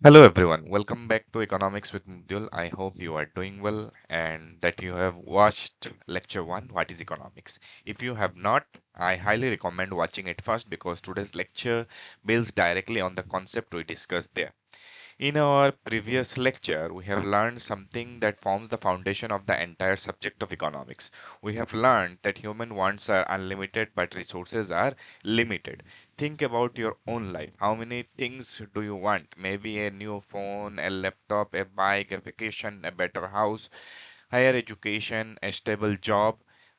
Hello everyone, welcome back to Economics with Mubdiul. I hope you are doing well and that you have watched lecture 1, What is Economics? If you have not, I highly recommend watching it first because today's lecture builds directly on the concept we discussed there. In our previous lecture, we have learned something that forms the foundation of the entire subject of economics. We have learned that human wants are unlimited but resources are limited. Think about your own life. How many things do you want? Maybe a new phone, a laptop, a bike, a vacation, a better house, higher education, a stable job.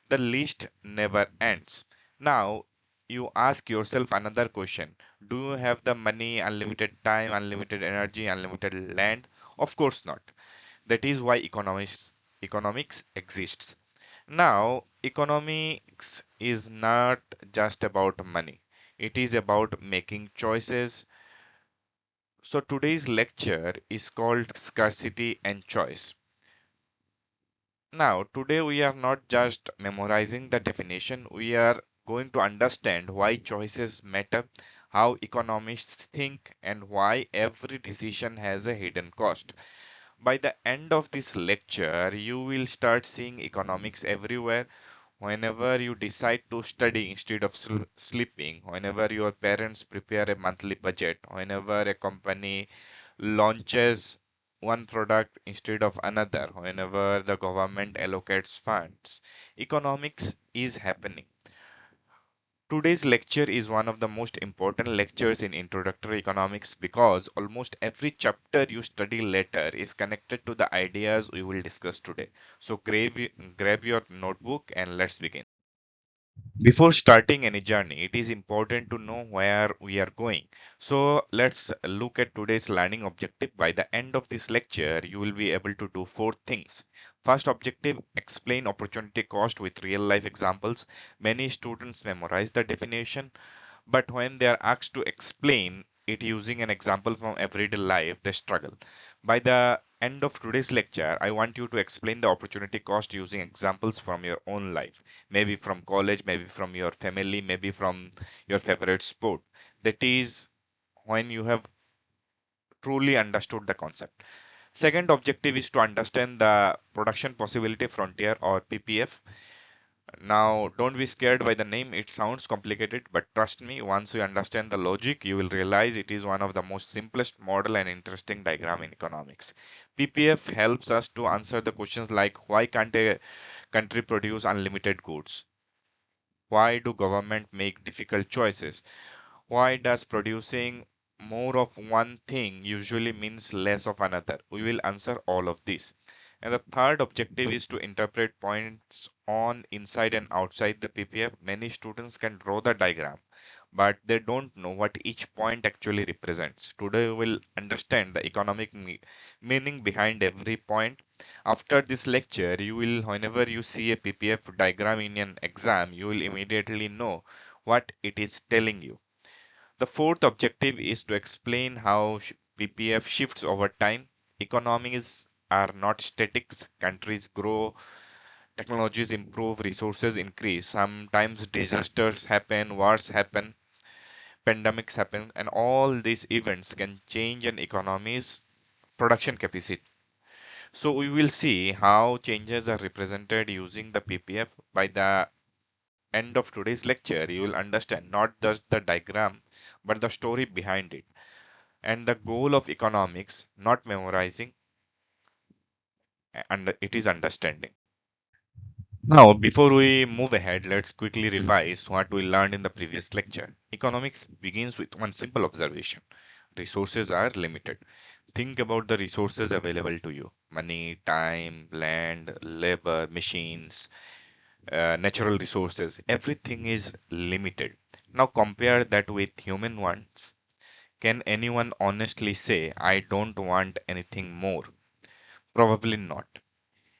The list never ends. Now, you ask yourself another question. Do you have the money, unlimited time, unlimited energy, unlimited land? Of course not. That is why economics exists. Now, economics is not just about money. It is about making choices. So today's lecture is called Scarcity and Choice. Now, today we are not just memorizing the definition, we are going to understand why choices matter, how economists think, and why every decision has a hidden cost. By the end of this lecture, you will start seeing economics everywhere. Whenever you decide to study instead of sleeping, whenever your parents prepare a monthly budget, whenever a company launches one product instead of another, whenever the government allocates funds, economics is happening. Today's lecture is one of the most important lectures in introductory economics because almost every chapter you study later is connected to the ideas we will discuss today. So grab your notebook and let's begin. Before starting any journey, it is important to know where we are going. So let's look at today's learning objective. By the end of this lecture, you will be able to do four things. First objective, explain opportunity cost with real life examples. Many students memorize the definition, but when they are asked to explain it using an example from everyday life, they struggle. By the end of today's lecture, I want you to explain the opportunity cost using examples from your own life, maybe from college, maybe from your family, maybe from your favorite sport. That is when you have truly understood the concept. Second objective is to understand the production possibility frontier or PPF. Now, don't be scared by the name, it sounds complicated, but trust me, once you understand the logic, you will realize it is one of the most simplest model and interesting diagram in economics. PPF helps us to answer the questions like why can't a country produce unlimited goods? Why do government make difficult choices? Why does producing more of one thing usually means less of another? We will answer all of this. And the third objective is to interpret points on inside and outside the PPF. Many students can draw the diagram, but they don't know what each point actually represents. Today we will understand the economic meaning behind every point. After this lecture, you will, whenever you see a PPF diagram in an exam, you will immediately know what it is telling you. The fourth objective is to explain how PPF shifts over time. Economies are not statics. Countries grow, technologies improve, resources increase. Sometimes disasters happen, wars happen, pandemics happen, and all these events can change an economy's production capacity. So we will see how changes are represented using the PPF. By the end of today's lecture, you will understand not just the diagram, but the story behind it. And the goal of economics, not memorizing, and it is understanding. Now, before we move ahead, let's quickly revise what we learned in the previous lecture. Economics begins with one simple observation. Resources are limited. Think about the resources available to you. Money, time, land, labor, machines, natural resources. Everything is limited. Now compare that with human wants. Can anyone honestly say, I don't want anything more? Probably not.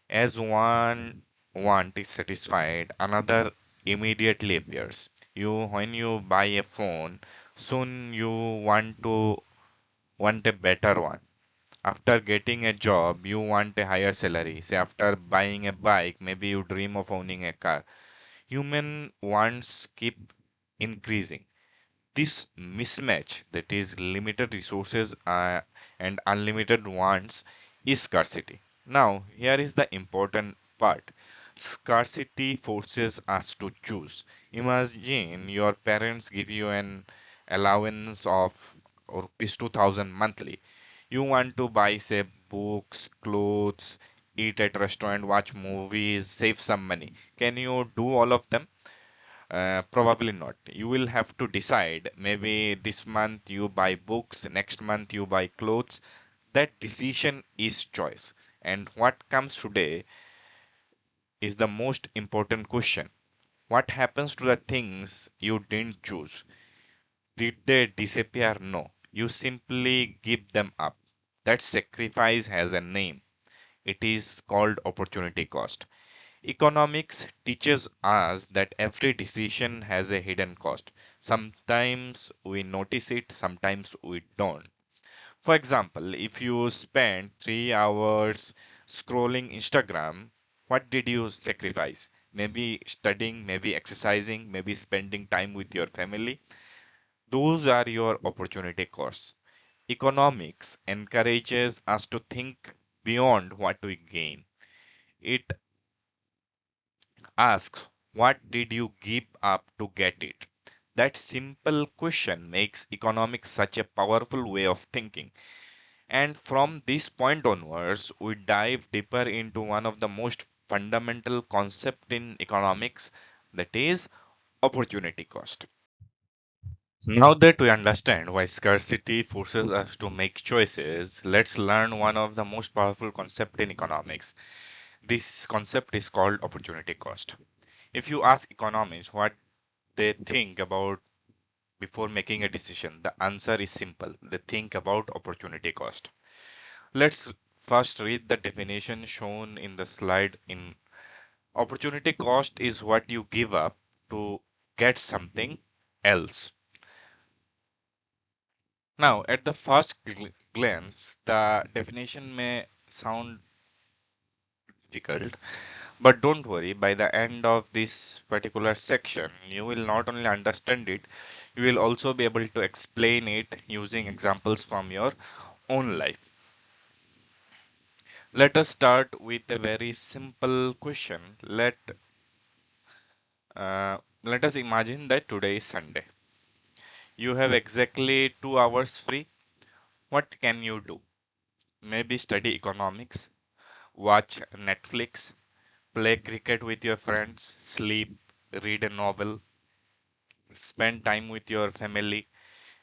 As one want is satisfied, another immediately appears. When you buy a phone, soon you want a better one. After getting a job, you want a higher salary. Say after buying a bike, maybe you dream of owning a car. Human wants keep increasing. This mismatch, that is limited resources and unlimited wants, is scarcity. Now, here is the important part. Scarcity forces us to choose. Imagine your parents give you an allowance of rupees 2000 monthly. You want to buy, say, books, clothes, eat at restaurant, watch movies, save some money. Can you do all of them? Probably not. You will have to decide. Maybe this month you buy books, next month you buy clothes. That decision is choice. And what comes today is the most important question. What happens to the things you didn't choose? Did they disappear? No. You simply give them up. That sacrifice has a name. It is called opportunity cost. Economics teaches us that every decision has a hidden cost. Sometimes we notice it, sometimes we don't. For example, if you spend 3 hours scrolling Instagram, what did you sacrifice? Maybe studying, maybe exercising, maybe spending time with your family. Those are your opportunity costs. Economics encourages us to think beyond what we gain. It asks, what did you give up to get it? That simple question makes economics such a powerful way of thinking. And from this point onwards, we dive deeper into one of the most fundamental concepts in economics, that is opportunity cost. Now that we understand why scarcity forces us to make choices, let's learn one of the most powerful concepts in economics. This concept is called opportunity cost. If you ask economists what they think about before making a decision, the answer is simple. They think about opportunity cost. Let's first read the definition shown in the slide. In opportunity cost is what you give up to get something else. Now, at the first glance, the definition may sound difficult, but don't worry, by the end of this particular section, you will not only understand it, you will also be able to explain it using examples from your own life. Let us start with a very simple question. Let us imagine that today is Sunday. You have exactly 2 hours free. What can you do? Maybe study economics, watch Netflix, play cricket with your friends, sleep, read a novel, spend time with your family.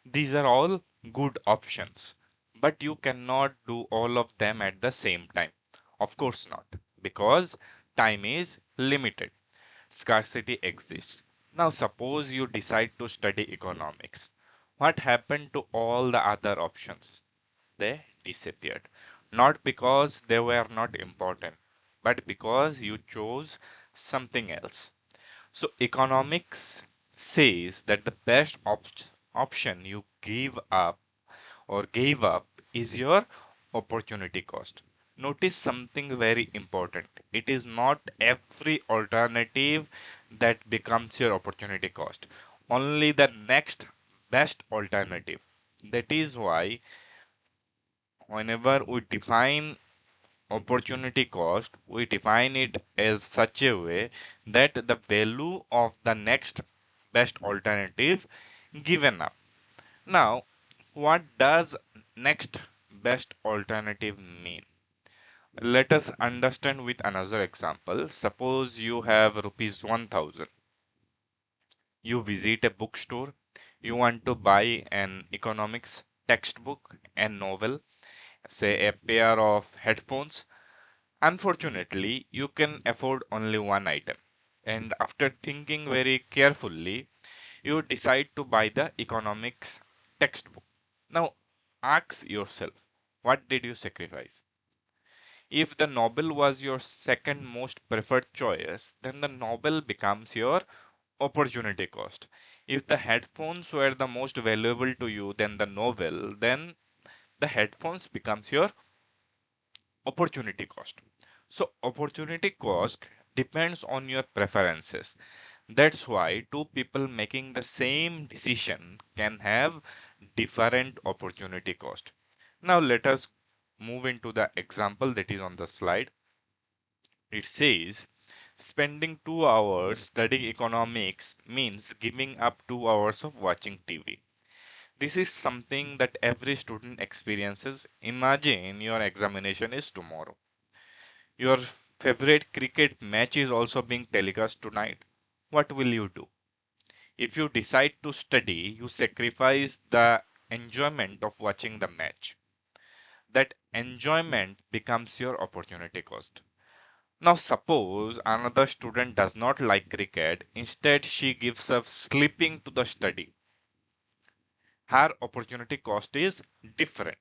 These are all good options, but you cannot do all of them at the same time. Of course not, because time is limited. Scarcity exists. Now, suppose you decide to study economics. What happened to all the other options? They disappeared. Not because they were not important, but because you chose something else. So, economics says that the best option you give up or gave up is your opportunity cost. Notice something very important. It is not every alternative that becomes your opportunity cost, only the next best alternative. That is why, whenever we define opportunity cost, we define it as such a way that the value of the next best alternative given up. Now, what does next best alternative mean? Let us understand with another example. Suppose you have rupees 1000. You visit a bookstore. You want to buy an economics textbook, a novel, say a pair of headphones. Unfortunately, you can afford only one item. And after thinking very carefully, you decide to buy the economics textbook. Now, ask yourself, what did you sacrifice? If the novel was your second most preferred choice, then the novel becomes your opportunity cost. If the headphones were the most valuable to you than the novel, then the headphones becomes your opportunity cost. So opportunity cost depends on your preferences. That's why two people making the same decision can have different opportunity cost. Now let us move into the example that is on the slide. It says spending 2 hours studying economics means giving up 2 hours of watching TV. This is something that every student experiences. Imagine your examination is tomorrow. Your favorite cricket match is also being telecast tonight. What will you do? If you decide to study, you sacrifice the enjoyment of watching the match. That enjoyment becomes your opportunity cost. Now, suppose another student does not like cricket, instead, she gives up sleeping to the study. Her opportunity cost is different.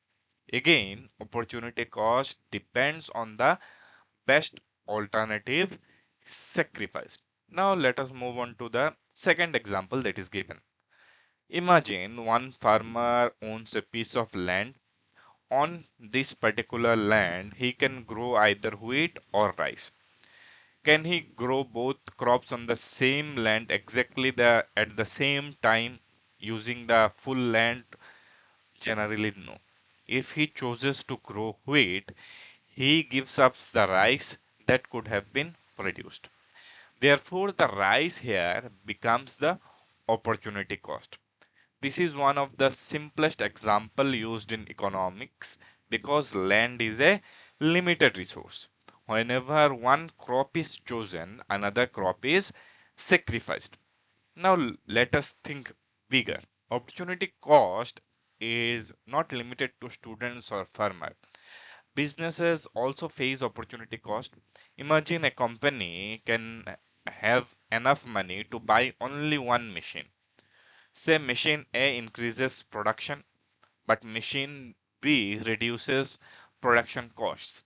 Again, opportunity cost depends on the best alternative sacrificed. Now, let us move on to the second example that is given. Imagine one farmer owns a piece of land. On this particular land, he can grow either wheat or rice. Can he grow both crops on the same land exactly at the same time using the full land? Generally, no. If he chooses to grow wheat, he gives up the rice that could have been produced. Therefore, the rice here becomes the opportunity cost. This is one of the simplest example used in economics because land is a limited resource. Whenever one crop is chosen, another crop is sacrificed. Now let us think bigger. Opportunity cost is not limited to students or farmers. Businesses also face opportunity cost. Imagine a company can have enough money to buy only one machine. Say machine A increases production, but machine B reduces production costs.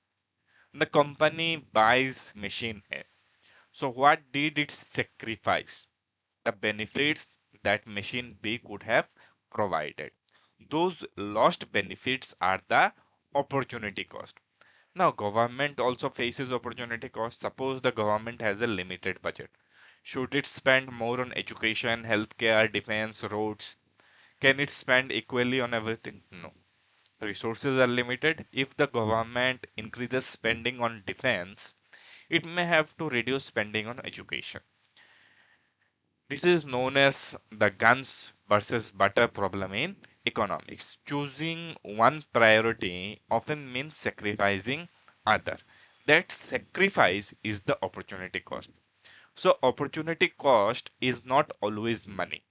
The company buys machine A. So what did it sacrifice? The benefits that machine B could have provided. Those lost benefits are the opportunity cost. Now, government also faces opportunity cost. Suppose the government has a limited budget. Should it spend more on education, healthcare, defense, roads? Can it spend equally on everything? No. Resources are limited. If the government increases spending on defense, it may have to reduce spending on education. This is known as the guns versus butter problem in economics. Choosing one priority often means sacrificing other. That sacrifice is the opportunity cost. So opportunity cost is not always money.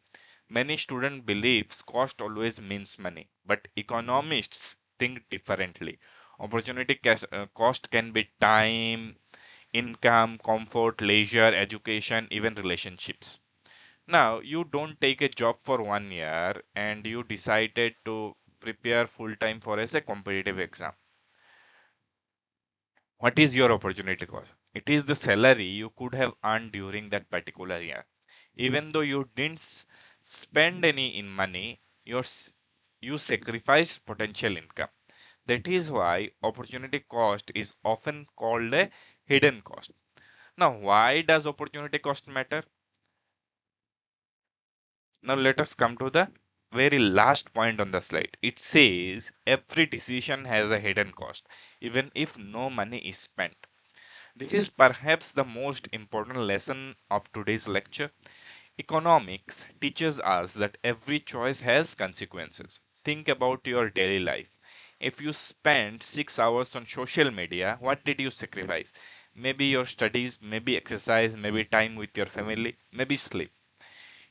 Many students believe cost always means money, but economists think differently. Cost can be time, income, comfort, leisure, education, even relationships. Now, you don't take a job for 1 year and you decided to prepare full time for a say, competitive exam. What is your opportunity cost? It is the salary you could have earned during that particular year. Even though you didn't spend any in money, you sacrificed potential income. That is why opportunity cost is often called a hidden cost. Now, why does opportunity cost matter? Now let us come to the very last point on the slide. It says every decision has a hidden cost, even if no money is spent. This is perhaps the most important lesson of today's lecture. Economics teaches us that every choice has consequences. Think about your daily life. If you spend 6 hours on social media, what did you sacrifice? Maybe your studies, maybe exercise, maybe time with your family, maybe sleep.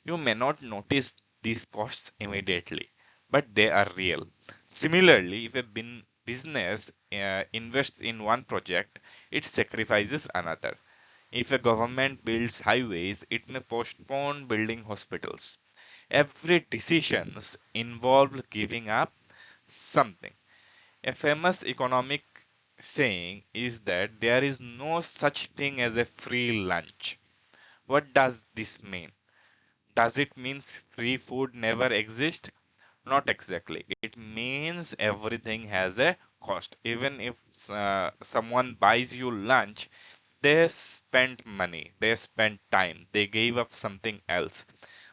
You may not notice these costs immediately, but they are real. Similarly, if a business invests in one project, it sacrifices another. If a government builds highways, it may postpone building hospitals. Every decision involves giving up something. A famous economic saying is that there is no such thing as a free lunch. What does this mean? Does it mean free food never exists? Not exactly. It means everything has a cost. Even if someone buys you lunch, They spent money, they spent time, they gave up something else.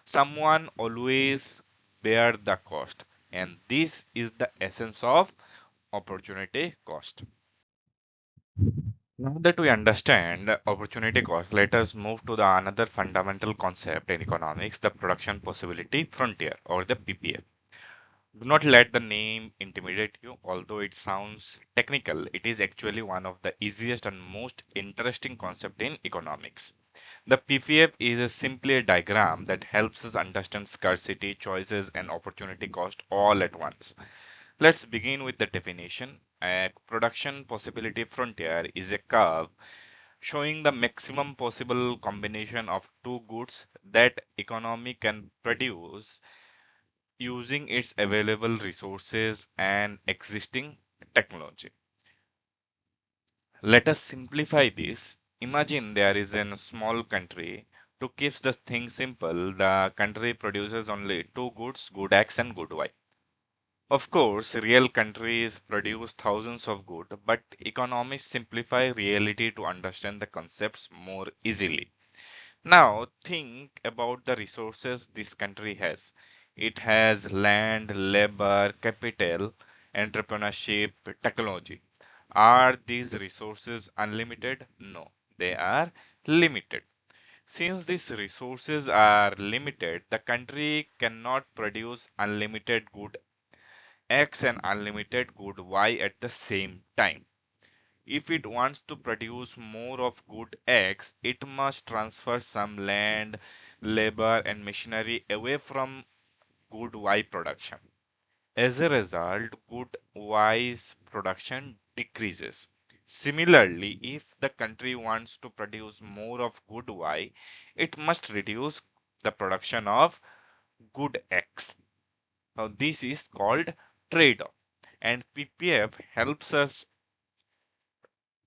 Someone always bear the cost, and this is the essence of opportunity cost. Now that we understand opportunity cost, let us move to the another fundamental concept in economics, the production possibility frontier or the PPF. Do not let the name intimidate you. Although it sounds technical, it is actually one of the easiest and most interesting concept in economics. The PPF is simply a diagram that helps us understand scarcity, choices, and opportunity cost all at once. Let's begin with the definition. A production possibility frontier is a curve showing the maximum possible combination of two goods that economy can produce using its available resources and existing technology. Let us simplify this. Imagine there is a small country. To keep the thing simple, the country produces only two goods, good X and good Y. Of course, real countries produce thousands of goods, but economists simplify reality to understand the concepts more easily. Now, think about the resources this country has. It has land, labor, capital, entrepreneurship, technology. Are these resources unlimited? No, they are limited. Since these resources are limited, the country cannot produce unlimited good X and unlimited good Y at the same time. If it wants to produce more of good X, it must transfer some land, labor, and machinery away from good Y production. As a result, good Y's production decreases. Similarly, if the country wants to produce more of good Y, it must reduce the production of good X. Now, this is called trade-off, and PPF helps us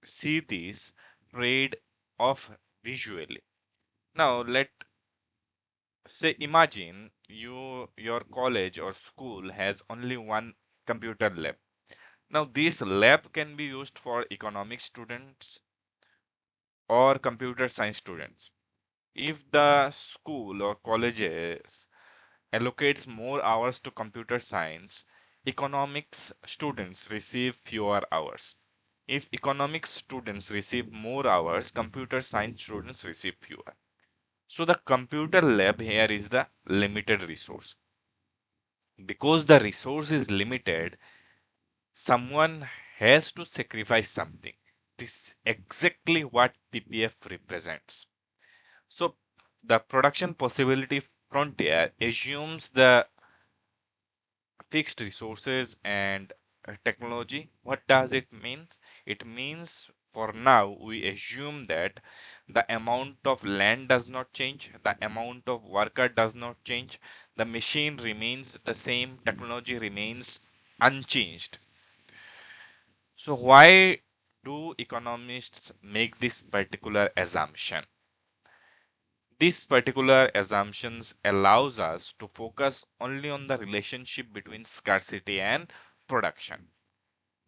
see this trade off visually. Now let say imagine your college or school has only one computer lab. Now this lab can be used for economics students or computer science students. If the school or colleges allocates more hours to computer science, economics students receive fewer hours. If economics students receive more hours, computer science students receive fewer. So the computer lab here is the limited resource. Because the resource is limited, someone has to sacrifice something. This is exactly what PPF represents. So the production possibility frontier assumes the fixed resources and technology. What does it mean? It means for now we assume that the amount of land does not change, the amount of worker does not change, the machine remains the same, technology remains unchanged. So why do economists make this particular assumption? This particular assumptions allows us to focus only on the relationship between scarcity and production.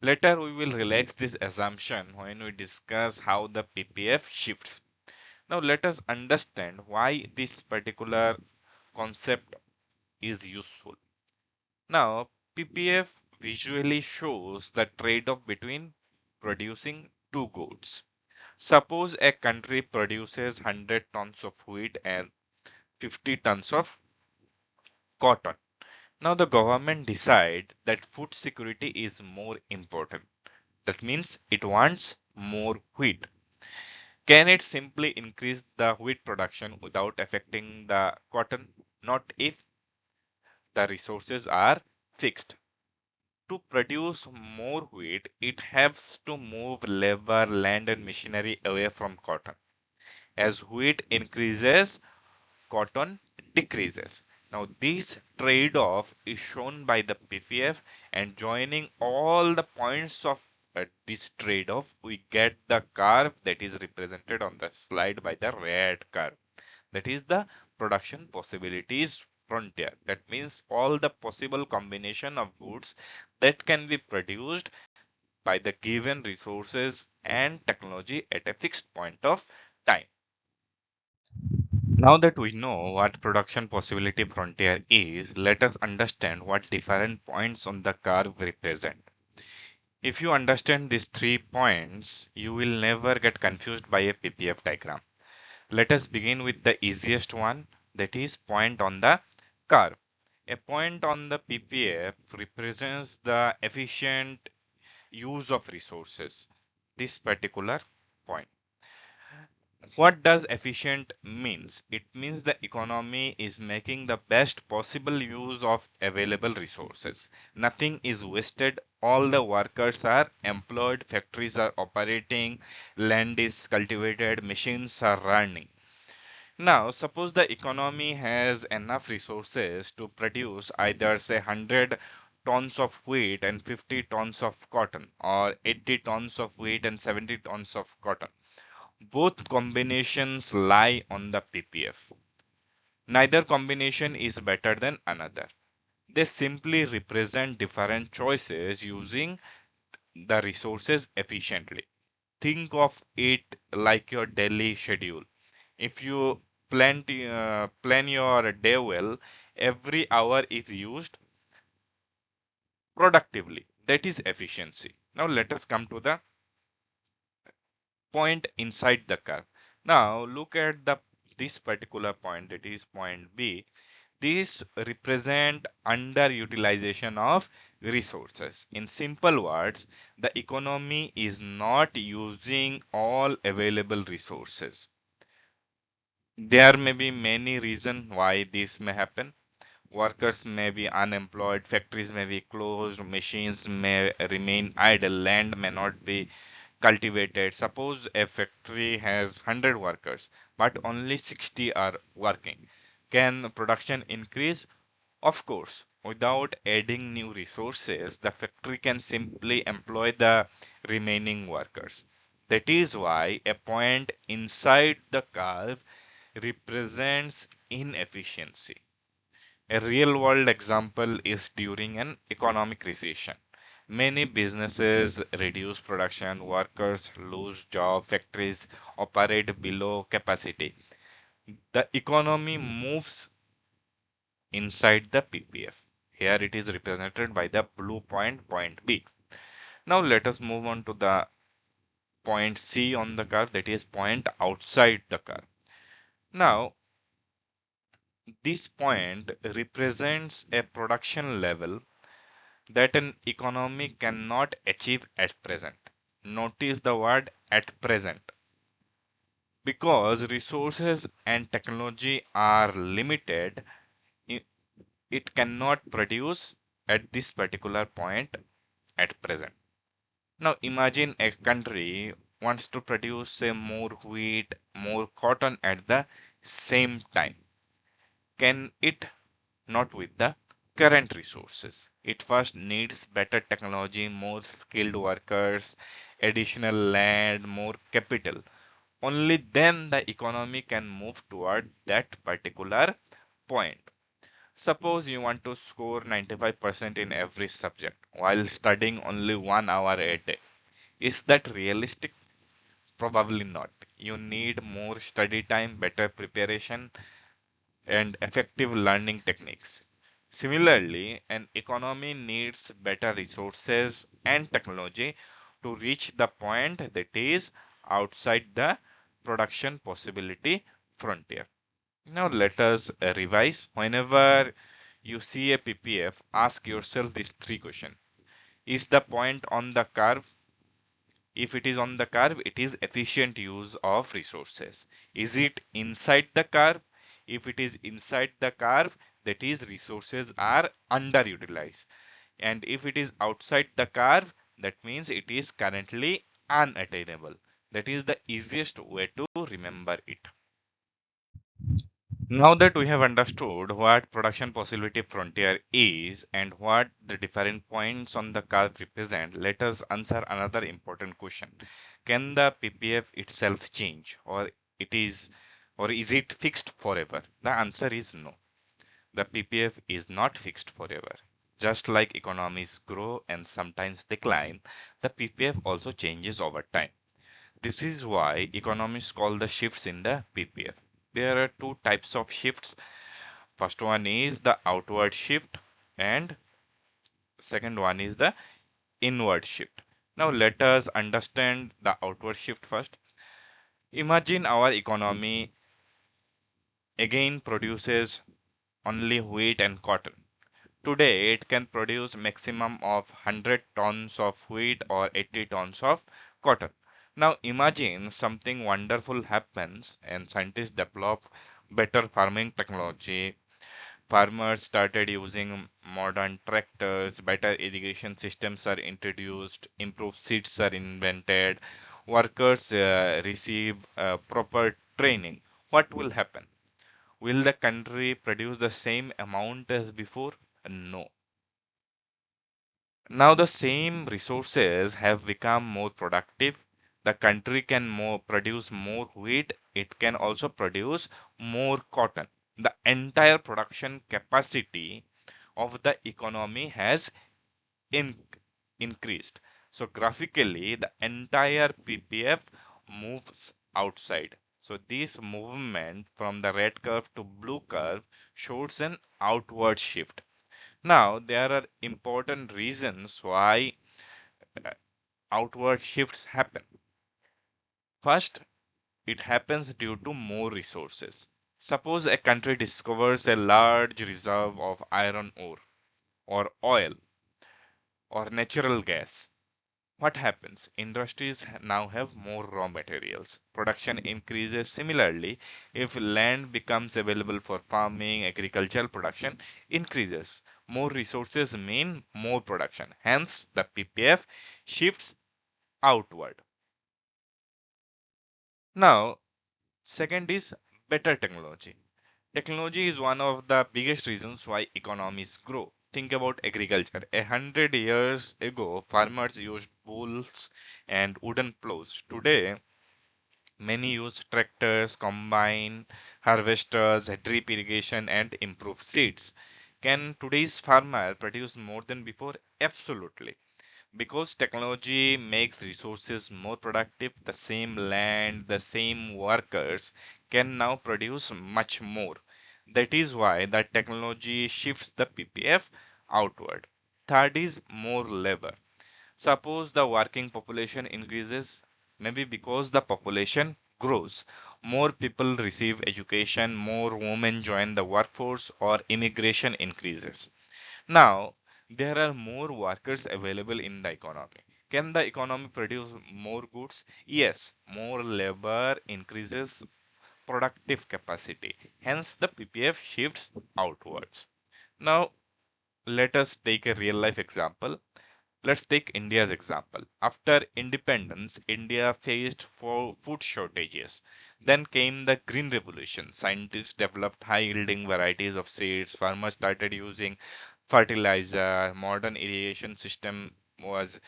Later, we will relax this assumption when we discuss how the PPF shifts. Now, let us understand why this particular concept is useful. Now, PPF visually shows the trade-off between producing two goods. Suppose a country produces 100 tons of wheat and 50 tons of cotton. Now, the government decide that food security is more important. That means it wants more wheat. Can it simply increase the wheat production without affecting the cotton? Not if the resources are fixed. To produce more wheat, it has to move labor, land, and machinery away from cotton. As wheat increases, cotton decreases. Now, this trade off is shown by the PPF, and joining all the points of this trade off, we get the curve that is represented on the slide by the red curve. That is the production possibilities frontier. That means all the possible combination of goods that can be produced by the given resources and technology at a fixed point of time. Now that we know what production possibility frontier is, let us understand what different points on the curve represent. If you understand these 3 points, you will never get confused by a PPF diagram. Let us begin with the easiest one, that is point on the curve. A point on the PPF represents the efficient use of resources. This particular point. What does efficient means? It means the economy is making the best possible use of available resources. Nothing is wasted. All the workers are employed, factories are operating, land is cultivated, machines are running. Now, suppose the economy has enough resources to produce either say 100 tons of wheat and 50 tons of cotton, or 80 tons of wheat and 70 tons of cotton. Both combinations lie on the PPF. Neither combination is better than another. They simply represent different choices using the resources efficiently. Think of it like your daily schedule. If you plan your day well, every hour is used productively. That is efficiency. Now let us come to the point inside the curve. Now look at this particular point, that is point B. This represent underutilization of resources. In simple words, the economy is not using all available resources. There may be many reasons why this may happen. Workers may be unemployed, factories may be closed, machines may remain idle, land may not be cultivated. Suppose a factory has 100 workers, but only 60 are working. Can production increase? Of course. Without adding new resources, the factory can simply employ the remaining workers. That is why a point inside the curve represents inefficiency. A real world example is during an economic recession. Many businesses reduce production, workers lose jobs, factories operate below capacity. The economy moves inside the PPF. Here it is represented by the blue point, point B. Now let us move on to the point C on the curve, that is point outside the curve. Now this point represents a production level that an economy cannot achieve at present. Notice the word at present. Because resources and technology are limited, it cannot produce at this particular point at present. Now imagine a country wants to produce say more wheat, more cotton at the same time. Can it? Not with the current resources. It first needs better technology, more skilled workers, additional land, more capital. Only then the economy can move toward that particular point. Suppose you want to score 95% in every subject while studying only 1 hour a day. Is that realistic? Probably not. You need more study time, better preparation, and effective learning techniques. Similarly, an economy needs better resources and technology to reach the point that is outside the production possibility frontier. Now let us revise. Whenever you see a PPF, ask yourself these 3 questions. Is the point on the curve? If it is on the curve, it is efficient use of resources. Is it inside the curve? If it is inside the curve, that is resources are underutilized. And if it is outside the curve, that means it is currently unattainable. That is the easiest way to remember it. Now that we have understood what production possibility frontier is and what the different points on the curve represent, let us answer another important question. Can the PPF itself change, or is it fixed forever? The answer is no. The PPF is not fixed forever. Just like economies grow and sometimes decline, the PPF also changes over time. This is why economists call the shifts in the PPF. There are two types of shifts. First one is the outward shift, and second one is the inward shift. Now let us understand the outward shift first. Imagine our economy again produces only wheat and cotton. Today, it can produce maximum of 100 tons of wheat or 80 tons of cotton. Now, imagine something wonderful happens and scientists develop better farming technology. Farmers started using modern tractors, better irrigation systems are introduced, improved seeds are invented, workers receive proper training. What will happen? Will the country produce the same amount as before? No. Now the same resources have become more productive. The country can produce more wheat. It can also produce more cotton. The entire production capacity of the economy has in, increased. So graphically, the entire PPF moves outside. So this movement from the red curve to blue curve shows an outward shift. Now, there are important reasons why uh, outward shifts happen. First, it happens due to more resources. Suppose a country discovers a large reserve of iron ore or oil or natural gas. What happens? Industries now have more raw materials. Production increases similarly. If land becomes available for farming, agricultural production increases. More resources mean more production. Hence, the PPF shifts outward. Now, second is better technology. Technology is one of the biggest reasons why economies grow. Think about agriculture. 100 years ago, farmers used bulls and wooden plows. Today, many use tractors, combine harvesters, drip irrigation, and improved seeds. Can today's farmer produce more than before? Absolutely. Because technology makes resources more productive, the same land, the same workers can now produce much more. That is why the technology shifts the PPF outward. Third is more labor. Suppose the working population increases, maybe because the population grows. More people receive education, more women join the workforce, or immigration increases. Now, there are more workers available in the economy. Can the economy produce more goods? Yes, more labor increases productive capacity. Hence, the PPF shifts outwards. Now, let us take a real life example. Let's take India's example. After independence, India faced food shortages. Then came the Green Revolution. Scientists developed high yielding varieties of seeds. Farmers started using fertilizer. Modern irrigation system was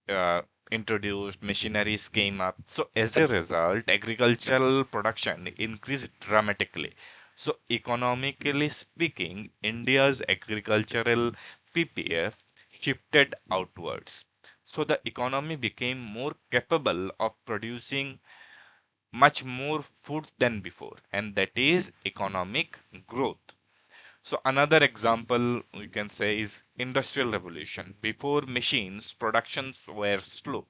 uh, introduced. Machineries came up. So as a result, agricultural production increased dramatically. So economically speaking, India's agricultural PPF shifted outwards. So the economy became more capable of producing much more food than before, and that is economic growth. So another example we can say is industrial revolution. Before machines, productions were slow.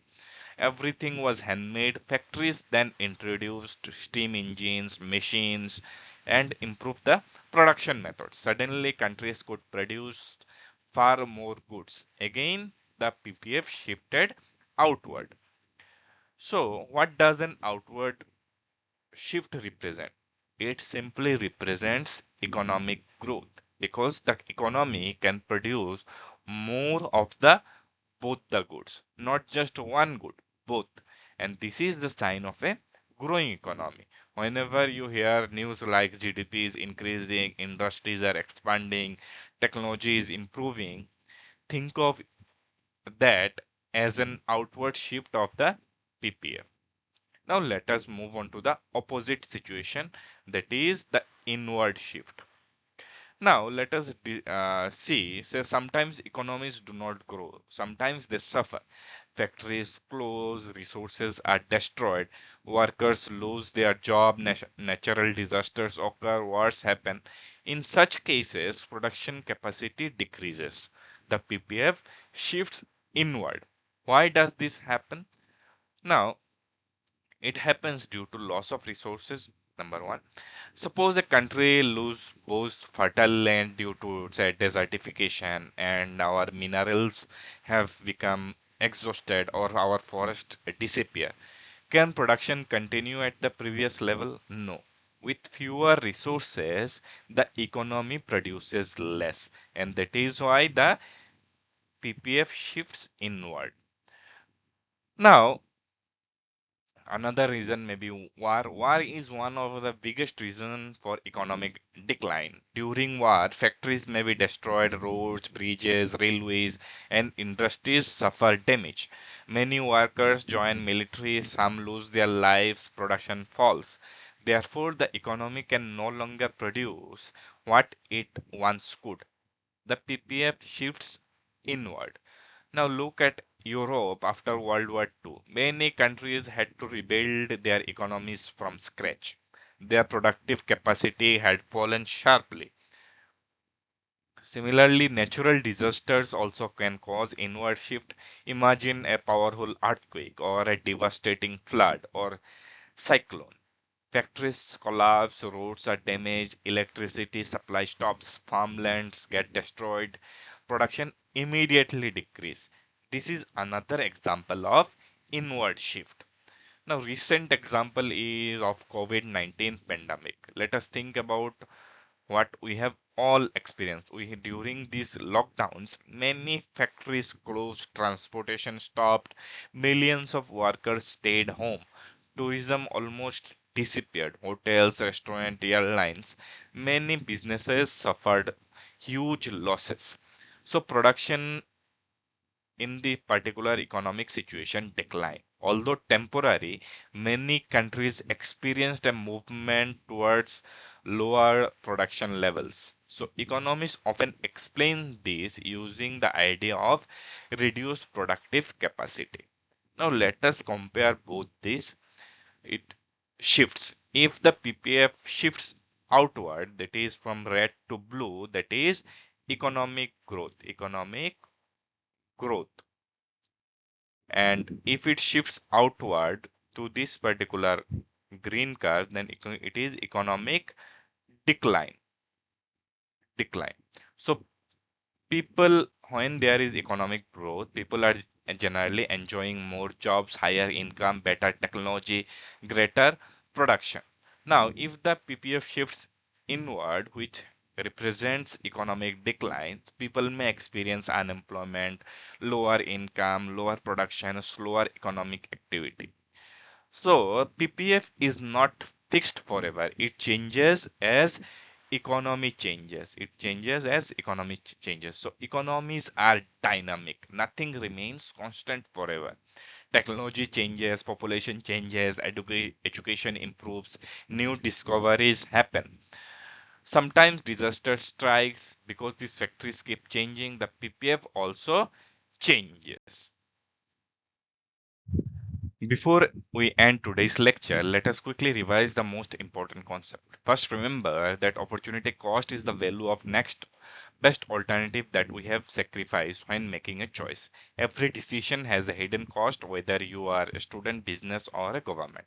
Everything was handmade. Factories then introduced steam engines, machines, and improved the production methods. Suddenly, countries could produce far more goods. Again, the PPF shifted outward. So, what does an outward shift represent? It simply represents economic growth because the economy can produce more of the both the goods, not just one good, both. And this is the sign of a growing economy. Whenever you hear news like GDP is increasing, industries are expanding, technology is improving, think of that as an outward shift of the PPF. Now let us move on to the opposite situation, that is the inward shift. Now, let us see. So, sometimes economies do not grow, sometimes they suffer. Factories close, resources are destroyed, workers lose their job, natural disasters occur, wars happen. In such cases, production capacity decreases. The PPF shifts inward. Why does this happen? Now, it happens due to loss of resources. Number one, suppose a country lose both fertile land due to say desertification and our minerals have become exhausted or our forest disappear. Can production continue at the previous level? No. With fewer resources, the economy produces less, and that is why the PPF shifts inward. Now, another reason may be war. War is one of the biggest reason for economic decline. During war, factories may be destroyed, roads, bridges, railways, and industries suffer damage. Many workers join military, some lose their lives, production falls. Therefore, the economy can no longer produce what it once could. The PPF shifts inward. Now look at Europe after World War II. Many countries had to rebuild their economies from scratch. Their productive capacity had fallen sharply. Similarly, natural disasters also can cause inward shift. Imagine a powerful earthquake or a devastating flood or cyclone. Factories collapse, roads are damaged, electricity supply stops, farmlands get destroyed, production immediately decrease. This is another example of inward shift. Now, recent example is of COVID-19 pandemic. Let us think about what we have all experienced. During these lockdowns, many factories closed, transportation stopped, millions of workers stayed home. Tourism almost disappeared. Hotels, restaurants, airlines, many businesses suffered huge losses. So production in the particular economic situation decline. Although temporary, many countries experienced a movement towards lower production levels. So economists often explain this using the idea of reduced productive capacity. Now let us compare both these. It shifts. If the PPF shifts outward, that is from red to blue, that is economic growth. And if it shifts outward to this particular green curve, then it is economic decline. Decline. So people, when there is economic growth, people are generally enjoying more jobs, higher income, better technology, greater production. Now, if the PPF shifts inward, which represents economic decline, people may experience unemployment, lower income, lower production, slower economic activity. So PPF is not fixed forever. It changes as economy changes. It changes as economy changes. So economies are dynamic. Nothing remains constant forever. Technology changes, population changes, education improves, new discoveries happen. Sometimes disaster strikes because these factories keep changing. The PPF also changes. Before we end today's lecture, let us quickly revise the most important concept. First, remember that opportunity cost is the value of next best alternative that we have sacrificed when making a choice. Every decision has a hidden cost, whether you are a student, business, or a government.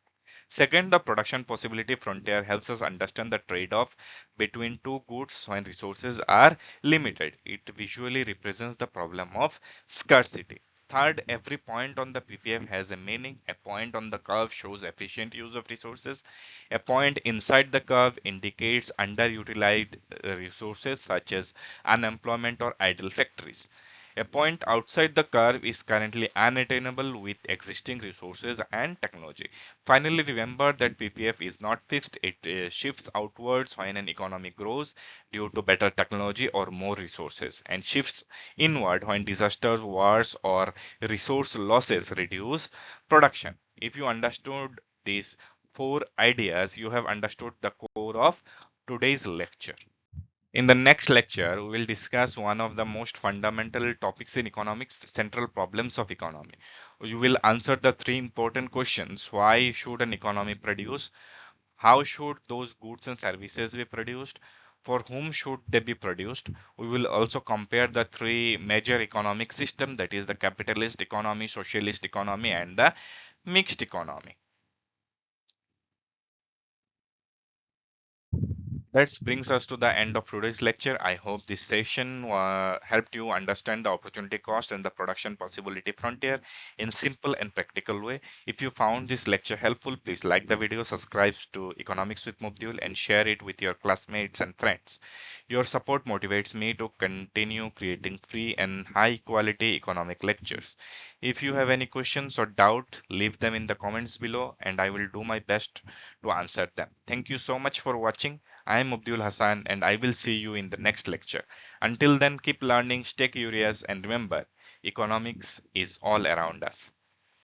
Second, the production possibility frontier helps us understand the trade-off between two goods when resources are limited. It visually represents the problem of scarcity. Third, every point on the PPF has a meaning. A point on the curve shows efficient use of resources. A point inside the curve indicates underutilized resources such as unemployment or idle factories. A point outside the curve is currently unattainable with existing resources and technology. Finally, remember that PPF is not fixed. It shifts outwards when an economy grows due to better technology or more resources, and shifts inward when disasters, wars, or resource losses reduce production. If you understood these four ideas, you have understood the core of today's lecture. In the next lecture, we will discuss one of the most fundamental topics in economics, the central problems of economy. We will answer the three important questions. Why should an economy produce? How should those goods and services be produced? For whom should they be produced? We will also compare the three major economic systems, that is the capitalist economy, socialist economy, and the mixed economy. That brings us to the end of today's lecture. I hope this session helped you understand the opportunity cost and the production possibility frontier in simple and practical way. If you found this lecture helpful, please like the video, subscribe to Economics with Mubdiul, and share it with your classmates and friends. Your support motivates me to continue creating free and high quality economic lectures. If you have any questions or doubt, leave them in the comments below and I will do my best to answer them. Thank you so much for watching. I am Mubdiul Hassan and I will see you in the next lecture. Until then, keep learning, stay curious, and remember, economics is all around us.